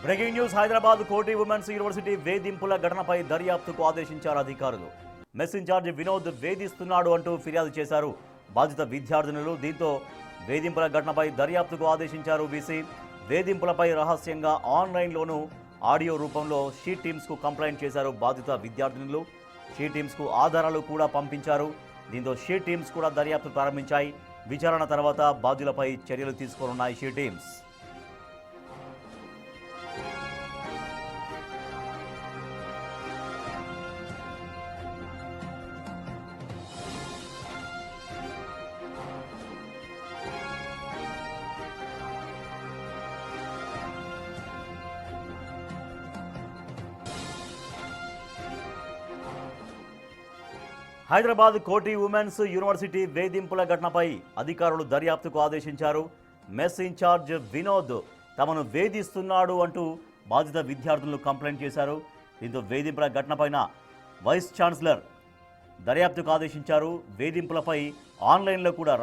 Breaking news Hyderabad కోటి women's university వేధింపుల ఘటనపై దర్యాప్తుకు ఆదేశించారు అధికారులు. మెస్ ఇన్ఛార్జ్ వినోద్ వేధిస్తున్నాడు అంటూ ఫిర్యాదు చేశారు బాధిత విద్యార్థినులు. దీంతో వేధింపుల ఘటనపై దర్యాప్తుకు ఆదేశించారు వీసీ. వేధింపులపై రహస్యంగా ఆన్లైన్లోనూ ఆడియో రూపంలో షీ టీమ్స్కు కంప్లైంట్ చేశారు బాధిత విద్యార్థినులు. షీ టీమ్స్కు ఆధారాలు కూడా పంపించారు. దీంతో షీ టీమ్స్ కూడా దర్యాప్తు ప్రారంభించాయి. విచారణ తర్వాత బాధ్యులపై చర్యలు తీసుకోనున్నాయి షీ టీమ్స్. హైదరాబాద్ కోటి ఉమెన్స్ యూనివర్సిటీ వేధింపుల ఘటనపై అధికారులు దర్యాప్తుకు ఆదేశించారు. మెస్ ఇన్ఛార్జ్ వినోద్ తమను వేధిస్తున్నాడు అంటూ బాధిత విద్యార్థులు కంప్లైంట్ చేశారు. దీంతో వేధింపుల ఘటనపైన వైస్ ఛాన్సలర్ దర్యాప్తుకు ఆదేశించారు. వేధింపులపై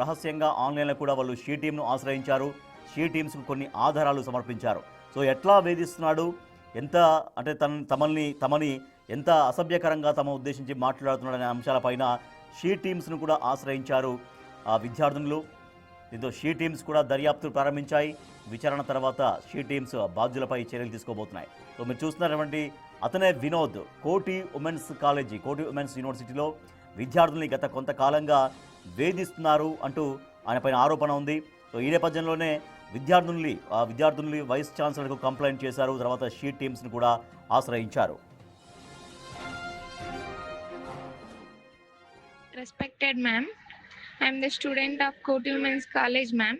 రహస్యంగా ఆన్లైన్లో కూడా వాళ్ళు షీ టీమ్ను ఆశ్రయించారు. షీ టీమ్స్కు కొన్ని ఆధారాలు సమర్పించారు. సో ఎట్లా వేధిస్తున్నాడు, తమని ఎంత అసభ్యకరంగా తమ ఉద్దేశించి మాట్లాడుతున్నాడనే అంశాలపైన షీ టీమ్స్ను కూడా ఆశ్రయించారు ఆ విద్యార్థినులు. దీంతో షీ టీమ్స్ కూడా దర్యాప్తు ప్రారంభించాయి. విచారణ తర్వాత షీ టీమ్స్ బాధ్యులపై చర్యలు తీసుకోబోతున్నాయి. సో మీరు చూస్తున్నటువంటి అతనే వినోద్. కోటి ఉమెన్స్ యూనివర్సిటీలో విద్యార్థుల్ని గత కొంతకాలంగా వేధిస్తున్నారు అంటూ ఆయనపైన ఆరోపణ ఉంది. సో ఈ నేపథ్యంలోనే విద్యార్థుల్ని వైస్ ఛాన్సలర్కు కంప్లైంట్ చేశారు. తర్వాత షీ టీమ్స్ను కూడా ఆశ్రయించారు. Respected ma'am, I am the student of Koti Women's College ma'am.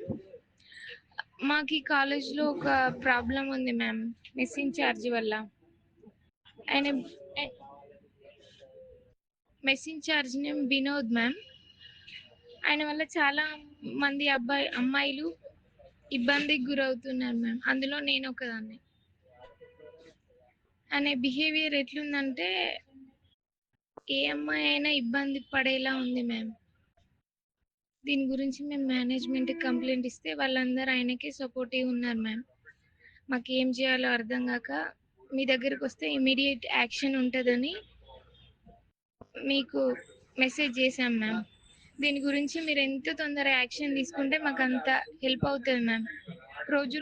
మాకు కాలేజ్లో ఒక ప్రాబ్లం ఉంది మ్యామ్. మిస్ ఇన్ఛార్జ్ వల్ల ఆయన mess incharge name Vinod ma'am. ఆయన వల్ల చాలా మంది అమ్మాయిలు ఇబ్బందికి గురవుతున్నారు మ్యామ్. అందులో నేను ఒకదాన్ని. ఆయన బిహేవియర్ ఎట్లుందంటే ఏ అమ్మాయి అయినా ఇబ్బంది పడేలా ఉంది మ్యామ్. దీని గురించి మేము మేనేజ్మెంట్కి కంప్లైంట్ ఇస్తే వాళ్ళందరూ ఆయనకే సపోర్టివ్ ఉన్నారు మ్యామ్. మాకు ఏం చేయాలో అర్థం కాక మీ దగ్గరికి వస్తే ఇమీడియట్ యాక్షన్ ఉంటుందని మీకు మెసేజ్ చేశాం మ్యామ్. దీని గురించి మీరు ఎంత తొందరగా యాక్షన్ తీసుకుంటే మాకు అంత హెల్ప్ అవుతుంది మ్యామ్.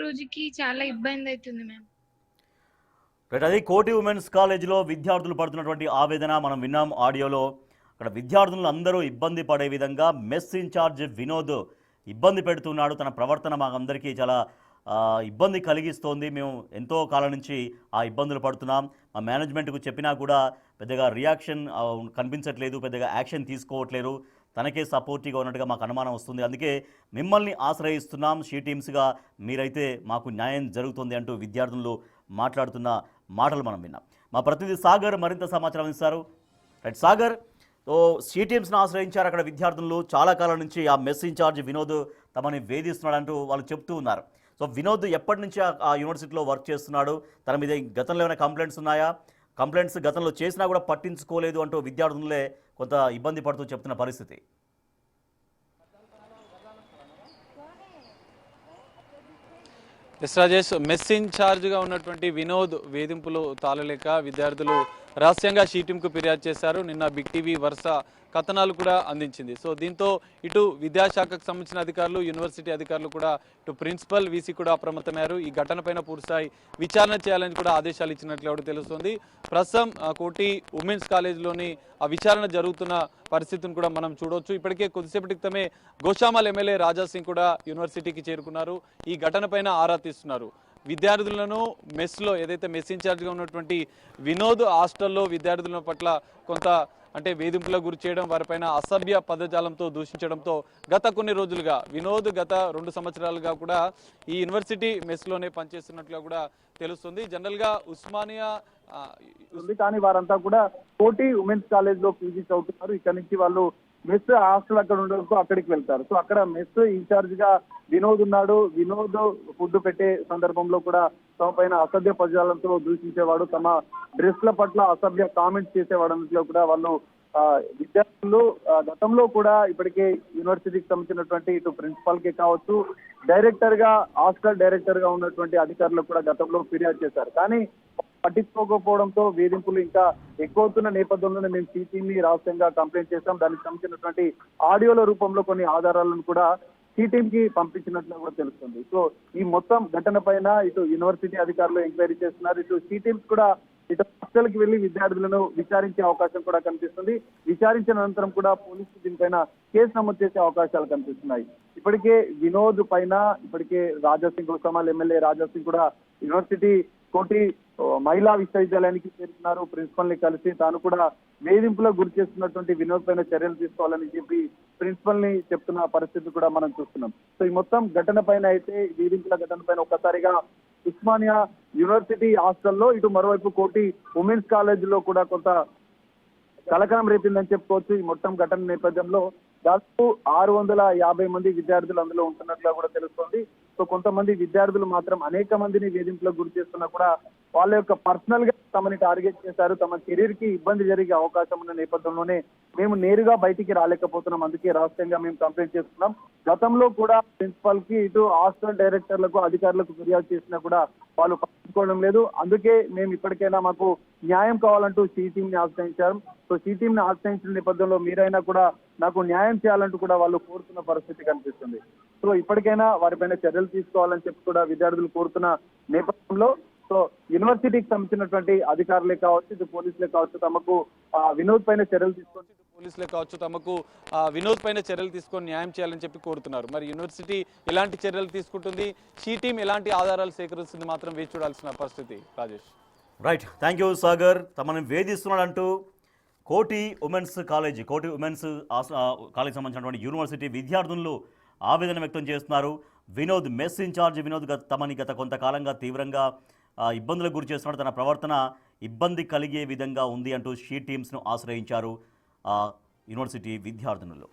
రోజుకి చాలా ఇబ్బంది అవుతుంది మ్యామ్. అది కోటి ఉమెన్స్ కాలేజీలో విద్యార్థులు పడుతున్నటువంటి ఆవేదన మనం విన్నాం ఆడియోలో. అక్కడ విద్యార్థులు అందరూ ఇబ్బంది పడే విధంగా మెస్ ఇన్ఛార్జ్ వినోద్ ఇబ్బంది పెడుతున్నాడు. తన ప్రవర్తన మాకందరికీ చాలా ఇబ్బంది కలిగిస్తోంది. మేము ఎంతో కాలం నుంచి ఆ ఇబ్బందులు పడుతున్నాం. మా మేనేజ్మెంట్కు చెప్పినా కూడా పెద్దగా రియాక్షన్ కనిపించట్లేదు, పెద్దగా యాక్షన్ తీసుకోవట్లేరు. తనకే సపోర్టివ్గా ఉన్నట్టుగా మాకు అనుమానం వస్తుంది. అందుకే మిమ్మల్ని ఆశ్రయిస్తున్నాం. షీ టీమ్స్గా మీరైతే మాకు న్యాయం జరుగుతుంది అంటూ విద్యార్థులు మాట్లాడుతున్న మాటలు మనం విన్నాం. మా ప్రతినిధి సాగర్ మరింత సమాచారం ఇస్తారు. రైట్ సాగర్, సో షీ టీమ్స్ను ఆశ్రయించారు అక్కడ విద్యార్థులు. చాలా కాలం నుంచి ఆ మెస్ ఇన్ఛార్జ్ వినోద్ తమని వేధిస్తున్నాడంటూ వాళ్ళు చెప్తూ ఉన్నారు. సో వినోద్ ఎప్పటి నుంచి ఆ యూనివర్సిటీలో వర్క్ చేస్తున్నాడు? తన మీద గతంలో ఏమైనా కంప్లైంట్స్ ఉన్నాయా? కంప్లైంట్స్ గతంలో చేసినా కూడా పట్టించుకోలేదు అంటూ విద్యార్థులే కొంత ఇబ్బంది పడుతూ చెప్తున్న పరిస్థితి. ఎస్ రాజేష్, మెస్ ఇన్ఛార్జ్గా ఉన్నటువంటి వినోద్ వేధింపులు తాళలేక విద్యార్థులు రహస్యంగా షీ టీమ్కు ఫిర్యాదు చేశారు. నిన్న బిగ్ టీవీ వరుస కథనాలు కూడా అందించింది. సో దీంతో ఇటు విద్యాశాఖకు సంబంధించిన అధికారులు, యూనివర్సిటీ అధికారులు కూడా, ఇటు ప్రిన్సిపల్, వీసీ కూడా అప్రమత్తమయ్యారు. ఈ ఘటనపైన పూర్తిస్థాయి విచారణ చేయాలని కూడా ఆదేశాలు ఇచ్చినట్లు కూడా తెలుస్తుంది. ప్రస్తుతం కోటి ఉమెన్స్ కాలేజీలోని ఆ విచారణ జరుగుతున్న పరిస్థితిని కూడా మనం చూడవచ్చు. ఇప్పటికే కొద్దిసేపటి క్రితమే గోషామల్ ఎమ్మెల్యే రాజా సింగ్ కూడా యూనివర్సిటీకి చేరుకున్నారు. ఈ ఘటనపైన ఆరా తీస్తున్నారు. విద్యార్థులను మెస్లో ఏదైతే మెస్ ఇన్ఛార్జ్గా ఉన్నటువంటి వినోద్ హాస్టల్లో విద్యార్థుల పట్ల కొంత వేధింపులకు గురి చేయడం, వారిపైన అసభ్య పదజాలంతో దూషించడంతో గత కొన్ని రోజులుగా వినోద్ గత 2 సంవత్సరాలుగా కూడా ఈ యూనివర్సిటీ మెస్లోనే పనిచేస్తున్నట్లుగా కూడా తెలుస్తుంది. జనరల్గా ఉస్మానియా ఉంది, కానీ వారంతా కూడా కోటి ఉమెన్స్ కాలేజ్ లో పీజీ చదువుతున్నారు. ఇక్కడ నుంచి వాళ్ళు మెస్ హాస్టల్ అక్కడ ఉండడంతో అక్కడికి వెళ్తారు. సో అక్కడ మెస్ ఇన్ఛార్జ్ గా వినోద్ ఉన్నాడు. వినోద్ ఫుడ్ పెట్టే సందర్భంలో కూడా తమ పైన అసభ్య పదజాలంతో దూషించేవాడు, తమ డ్రెస్ల పట్ల అసభ్య కామెంట్స్ చేసేవాడు అన్నట్లు కూడా వాళ్ళు విద్యార్థులు గతంలో కూడా ఇప్పటికే యూనివర్సిటీకి సంబంధించినటువంటి ఇటు ప్రిన్సిపాల్ కి కావచ్చు, డైరెక్టర్ గా హాస్టల్ డైరెక్టర్ గా ఉన్నటువంటి అధికారులు కూడా గతంలో ఫిర్యాదు చేశారు. కానీ పట్టించుకోకపోవడంతో వేధింపులు ఇంకా ఎక్కువ అవుతున్న నేపథ్యంలోనే మేము సిటీని రాష్ట్రంగా కంప్లైంట్ చేశాం. దానికి సంబంధించినటువంటి ఆడియోల రూపంలో కొన్ని ఆధారాలను కూడా సిటీం కి పంపించినట్లు కూడా తెలుస్తుంది. సో ఈ మొత్తం ఘటన పైన ఇటు యూనివర్సిటీ అధికారులు ఎంక్వైరీ చేస్తున్నారు. ఇటు సిటీమ్స్ కూడా ఇటు హాస్టల్కి వెళ్లి విద్యార్థులను విచారించే అవకాశం కూడా కనిపిస్తుంది. విచారించిన అనంతరం కూడా పోలీసులు దీనిపైన కేసు నమోదు చేసే అవకాశాలు కనిపిస్తున్నాయి. ఇప్పటికే వినోద్ పైన ఇప్పటికే రాజాసింగ్ కుసమాల్ ఎమ్మెల్యే రాజాసింగ్ కూడా యూనివర్సిటీ కోటి మహిళా విశ్వవిద్యాలయానికి చేరుకున్నారు. ప్రిన్సిపల్ ని కలిసి తాను కూడా వేధింపులకు గురి చేస్తున్నటువంటి వినోద్ పైన చర్యలు తీసుకోవాలని చెప్పి ప్రిన్సిపల్ ని చెప్తున్న పరిస్థితి కూడా మనం చూస్తున్నాం. సో ఈ మొత్తం ఘటన పైన అయితే వేధింపుల ఘటన పైన ఒక్కసారిగా ఉస్మానియా యూనివర్సిటీ హాస్టల్లో ఇటు మరోవైపు కోటి ఉమెన్స్ కాలేజ్ లో కూడా కొంత కలకలం రేపిందని చెప్పుకోవచ్చు. ఈ మొత్తం ఘటన నేపథ్యంలో దాదాపు 650 మంది విద్యార్థులు అందులో ఉంటున్నట్లుగా కూడా తెలుస్తోంది. సో కొంతమంది విద్యార్థులు మాత్రం అనేక మందిని వేధింపులకు గురి చేస్తున్నా కూడా వాళ్ళ యొక్క పర్సనల్ గా తమని టార్గెట్ చేశారు. తమ కెరీర్ కి ఇబ్బంది జరిగే అవకాశం ఉన్న నేపథ్యంలోనే మేము నేరుగా బయటికి రాలేకపోతున్నాం. అందుకే రాష్ట్రంగా మేము కంప్లైంట్ చేస్తున్నాం. గతంలో కూడా ప్రిన్సిపల్ కి ఇటు హాస్టల్ డైరెక్టర్లకు అధికారులకు ఫిర్యాదు చేసినా కూడా వాళ్ళు పట్టించుకోవడం లేదు. అందుకే మేము ఇప్పటికైనా మాకు న్యాయం కావాలంటూ సిటీం ని ఆశ్రయించారు. సో సిటీం ని ఆశ్రయించిన నేపథ్యంలో మీరైనా కూడా నాకు న్యాయం చేయాలంటూ కూడా వాళ్ళు కోరుతున్న పరిస్థితి కనిపిస్తుంది. సో ఇప్పటికైనా వారిపైన చర్యలు తీసుకోవాలని చెప్పి కూడా విద్యార్థులు కోరుతున్న నేపథ్యంలో సో యూనివర్సిటీకి సంబంధించినటువంటి అధికారులే కావచ్చు, ఇటు పోలీసులే కావచ్చు, తమకు వినోద్ పైన చర్యలు తీసుకొని పోలీసులే కావచ్చు తమకు వినోద్ పైన చర్యలు తీసుకొని న్యాయం చేయాలని చెప్పి కోరుతున్నారు. మరి యూనివర్సిటీ ఎలాంటి చర్యలు తీసుకుంటుంది, సిటీం ఎలాంటి ఆధారాలు సేకరిస్తుంది మాత్రం వేచి చూడాల్సిన పరిస్థితి. Rajesh. Right, thank you Sagar. తమను వేధిస్తున్నాడంటూ కోటి ఉమెన్స్ కాలేజ్ కాలేజ్ సంబంధించినటువంటి యూనివర్సిటీ విద్యార్థులు ఆవేదన వ్యక్తం చేస్తున్నారు. వినోద్ మెస్ ఇన్ఛార్జ్ వినోద్ తమని గత కొంతకాలంగా తీవ్రంగా ఇబ్బందులకు గురి చేస్తున్నాడు. తన ప్రవర్తన ఇబ్బంది కలిగే విధంగా ఉంది అంటూ షీ టీమ్స్ను ఆశ్రయించారు యూనివర్సిటీ విద్యార్థినులు.